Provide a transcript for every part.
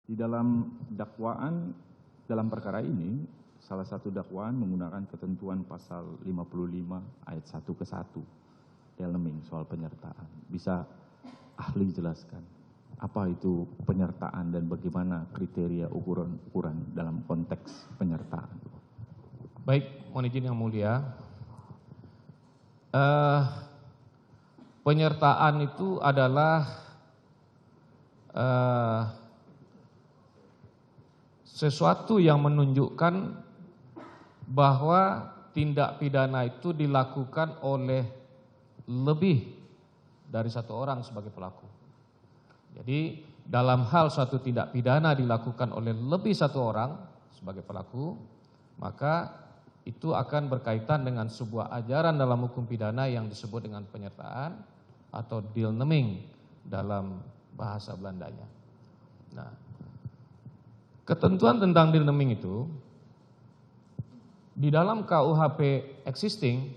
Di dalam dakwaan dalam perkara ini, salah satu dakwaan menggunakan ketentuan pasal 55 ayat 1 ke 1, Delming soal penyertaan. Bisa ahli jelaskan apa itu penyertaan dan bagaimana kriteria ukuran-ukuran dalam konteks penyertaan? Baik, mohon izin yang mulia. Penyertaan itu adalah sesuatu yang menunjukkan bahwa tindak pidana itu dilakukan oleh lebih dari satu orang sebagai pelaku. Jadi dalam hal suatu tindak pidana dilakukan oleh lebih satu orang sebagai pelaku, maka itu akan berkaitan dengan sebuah ajaran dalam hukum pidana yang disebut dengan penyertaan atau deelneming dalam bahasa Belandanya. Nah, ketentuan tentang deelneming itu di dalam KUHP existing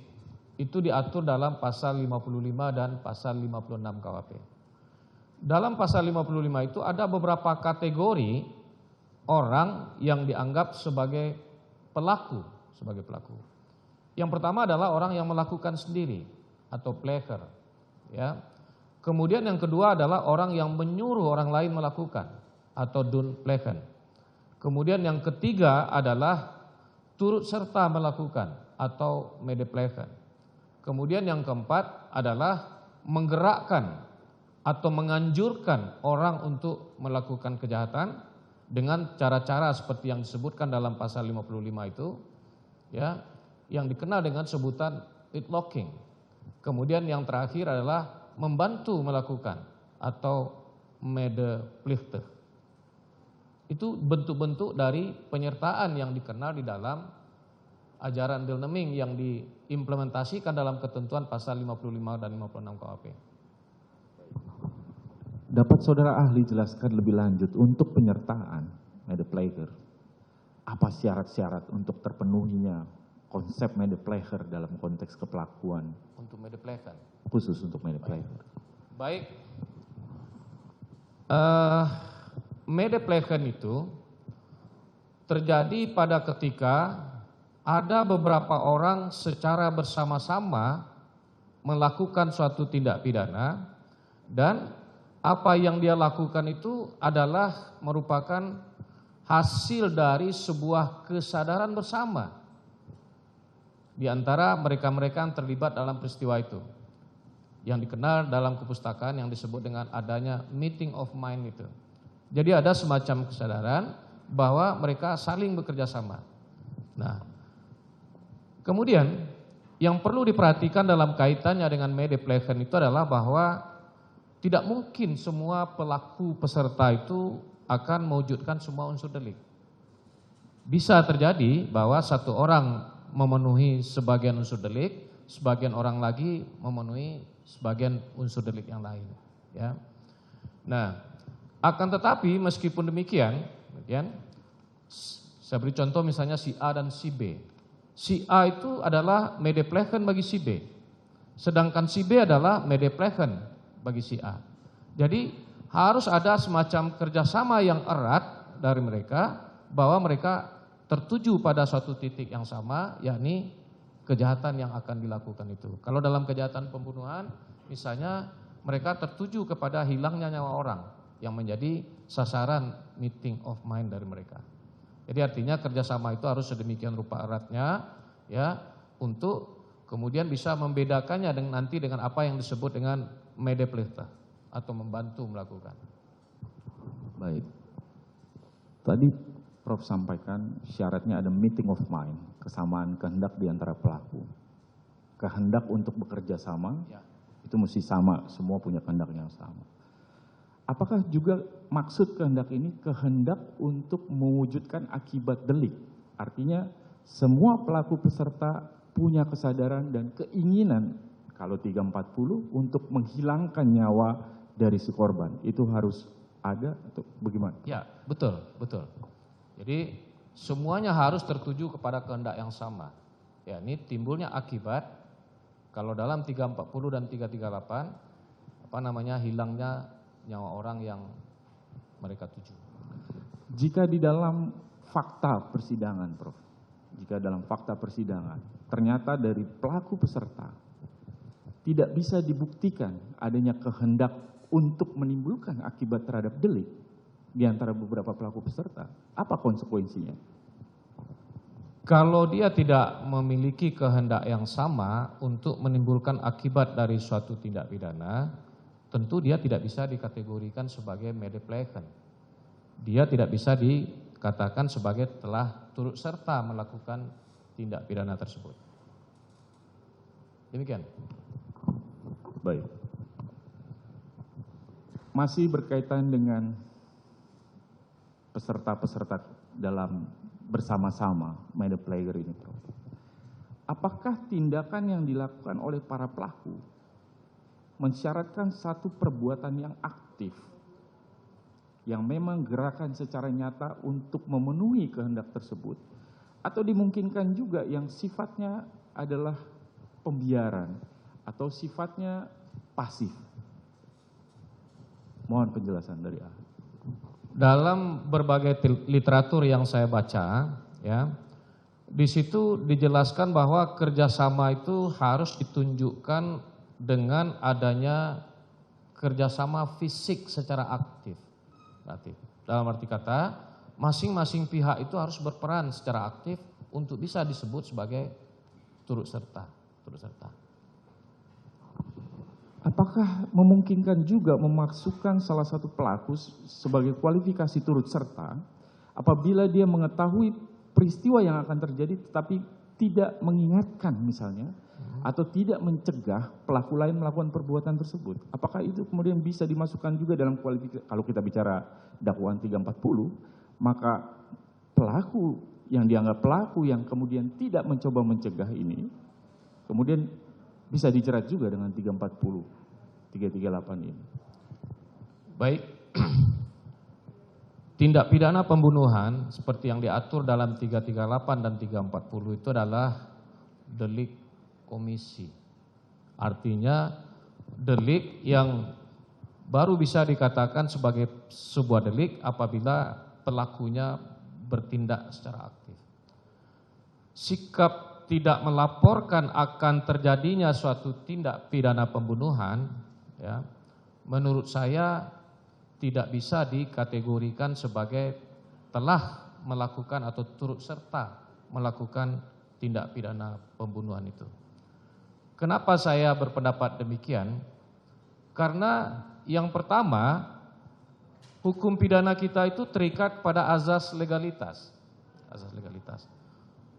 itu diatur dalam pasal 55 dan pasal 56 KUHP. Dalam pasal 55 itu ada beberapa kategori orang yang dianggap sebagai pelaku. Yang pertama adalah orang yang melakukan sendiri atau pleasure, ya. Kemudian yang kedua adalah orang yang menyuruh orang lain melakukan atau doenplegen. Kemudian yang ketiga adalah turut serta melakukan atau medeplegen. Kemudian yang keempat adalah menggerakkan atau menganjurkan orang untuk melakukan kejahatan dengan cara-cara seperti yang disebutkan dalam pasal 55 itu, ya, yang dikenal dengan sebutan leadlocking. Kemudian yang terakhir adalah membantu melakukan atau medeplichten. Itu bentuk-bentuk dari penyertaan yang dikenal di dalam ajaran deelneming yang diimplementasikan dalam ketentuan pasal 55 dan 56 KUHP. Dapat saudara ahli jelaskan lebih lanjut untuk penyertaan medepleger, apa syarat-syarat untuk terpenuhinya konsep medepleger dalam konteks kepelakuan? Untuk medeplegen. Khusus untuk medepleger. Baik. Medeplegen itu terjadi pada ketika ada beberapa orang secara bersama-sama melakukan suatu tindak pidana dan apa yang dia lakukan itu adalah merupakan hasil dari sebuah kesadaran bersama di antara mereka-mereka yang terlibat dalam peristiwa itu, yang dikenal dalam kepustakaan yang disebut dengan adanya meeting of mind itu. Jadi ada semacam kesadaran bahwa mereka saling bekerja sama. Nah, kemudian yang perlu diperhatikan dalam kaitannya dengan medeplegen itu adalah bahwa tidak mungkin semua pelaku peserta itu akan mewujudkan semua unsur delik. Bisa terjadi bahwa satu orang memenuhi sebagian unsur delik, sebagian orang lagi memenuhi sebagian unsur delik yang lain, ya. Nah, akan tetapi meskipun demikian, saya beri contoh misalnya si A dan si B. Si A itu adalah medeplegen bagi si B, sedangkan si B adalah medeplegen bagi si A. Jadi harus ada semacam kerjasama yang erat dari mereka bahwa mereka tertuju pada suatu titik yang sama, yakni kejahatan yang akan dilakukan itu. Kalau dalam kejahatan pembunuhan misalnya mereka tertuju kepada hilangnya nyawa orang yang menjadi sasaran meeting of mind dari mereka. Jadi artinya kerjasama itu harus sedemikian rupa eratnya, ya, untuk kemudian bisa membedakannya nanti dengan apa yang disebut dengan medeplichten atau membantu melakukan. Baik. Tadi Prof sampaikan syaratnya ada meeting of mind, kesamaan kehendak di antara pelaku. Kehendak untuk bekerja sama, ya, itu mesti sama, semua punya kehendak yang sama. Apakah juga maksud kehendak ini kehendak untuk mewujudkan akibat delik? Artinya semua pelaku peserta punya kesadaran dan keinginan kalau 340 untuk menghilangkan nyawa dari si korban. Itu harus ada atau bagaimana? Ya, betul. Jadi semuanya harus tertuju kepada kehendak yang sama. Ya, ini timbulnya akibat kalau dalam 340 dan 338 hilangnya nyawa orang yang mereka tuju. Jika di dalam fakta persidangan, Prof, jika dalam fakta persidangan ternyata dari pelaku peserta tidak bisa dibuktikan adanya kehendak untuk menimbulkan akibat terhadap delik di antara beberapa pelaku peserta, apa konsekuensinya? Kalau dia tidak memiliki kehendak yang sama untuk menimbulkan akibat dari suatu tindak pidana, tentu dia tidak bisa dikategorikan sebagai medeplekan. Dia tidak bisa dikatakan sebagai telah turut serta melakukan tindak pidana tersebut. Demikian. Baik. Masih berkaitan dengan peserta-peserta dalam bersama-sama medeplayer ini, Prof. Apakah tindakan yang dilakukan oleh para pelaku mensyaratkan satu perbuatan yang aktif, yang memang gerakan secara nyata untuk memenuhi kehendak tersebut, atau dimungkinkan juga yang sifatnya adalah pembiaran atau sifatnya pasif? Mohon penjelasan dari ahli. Dalam berbagai literatur yang saya baca, ya, di situ dijelaskan bahwa kerjasama itu harus ditunjukkan dengan adanya kerjasama fisik secara aktif. Berarti, dalam arti kata, masing-masing pihak itu harus berperan secara aktif untuk bisa disebut sebagai turut serta. Apakah memungkinkan juga memasukkan salah satu pelaku sebagai kualifikasi turut serta apabila dia mengetahui peristiwa yang akan terjadi tetapi tidak mengingatkan misalnya atau tidak mencegah pelaku lain melakukan perbuatan tersebut? Apakah itu kemudian bisa dimasukkan juga dalam kualifikasi? Kalau kita bicara dakwaan 340, maka pelaku yang dianggap pelaku yang kemudian tidak mencoba mencegah ini kemudian bisa dijerat juga dengan 340, 338 ini. Baik, tindak pidana pembunuhan seperti yang diatur dalam 338 dan 340 itu adalah delik komisi. Artinya delik yang baru bisa dikatakan sebagai sebuah delik apabila pelakunya bertindak secara aktif. Sikap tidak melaporkan akan terjadinya suatu tindak pidana pembunuhan, ya, menurut saya tidak bisa dikategorikan sebagai telah melakukan atau turut serta melakukan tindak pidana pembunuhan itu. Kenapa saya berpendapat demikian? Karena yang pertama, hukum pidana kita itu terikat pada azas legalitas. Azas legalitas.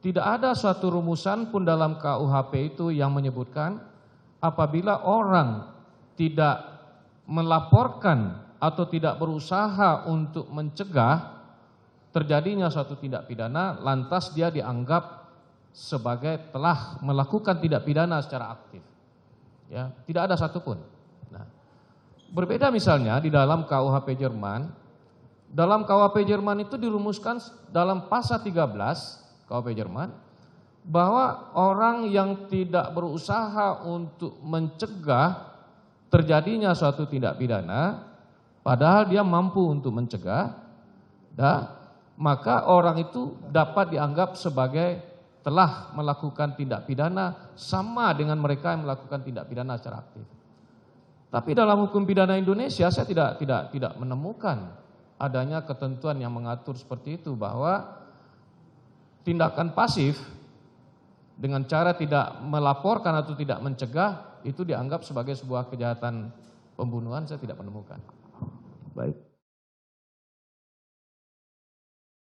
Tidak ada suatu rumusan pun dalam KUHP itu yang menyebutkan apabila orang tidak melaporkan atau tidak berusaha untuk mencegah terjadinya suatu tindak pidana, lantas dia dianggap sebagai telah melakukan tindak pidana secara aktif. Ya, tidak ada satupun. Nah, berbeda misalnya di dalam KUHP Jerman. Dalam KUHP Jerman itu dirumuskan dalam pasal 13 KUHP Jerman bahwa orang yang tidak berusaha untuk mencegah terjadinya suatu tindak pidana padahal dia mampu untuk mencegah, maka orang itu dapat dianggap sebagai telah melakukan tindak pidana sama dengan mereka yang melakukan tindak pidana secara aktif. Tapi dalam hukum pidana Indonesia saya tidak menemukan adanya ketentuan yang mengatur seperti itu, bahwa tindakan pasif dengan cara tidak melaporkan atau tidak mencegah itu dianggap sebagai sebuah kejahatan pembunuhan. Saya tidak menemukan. Baik.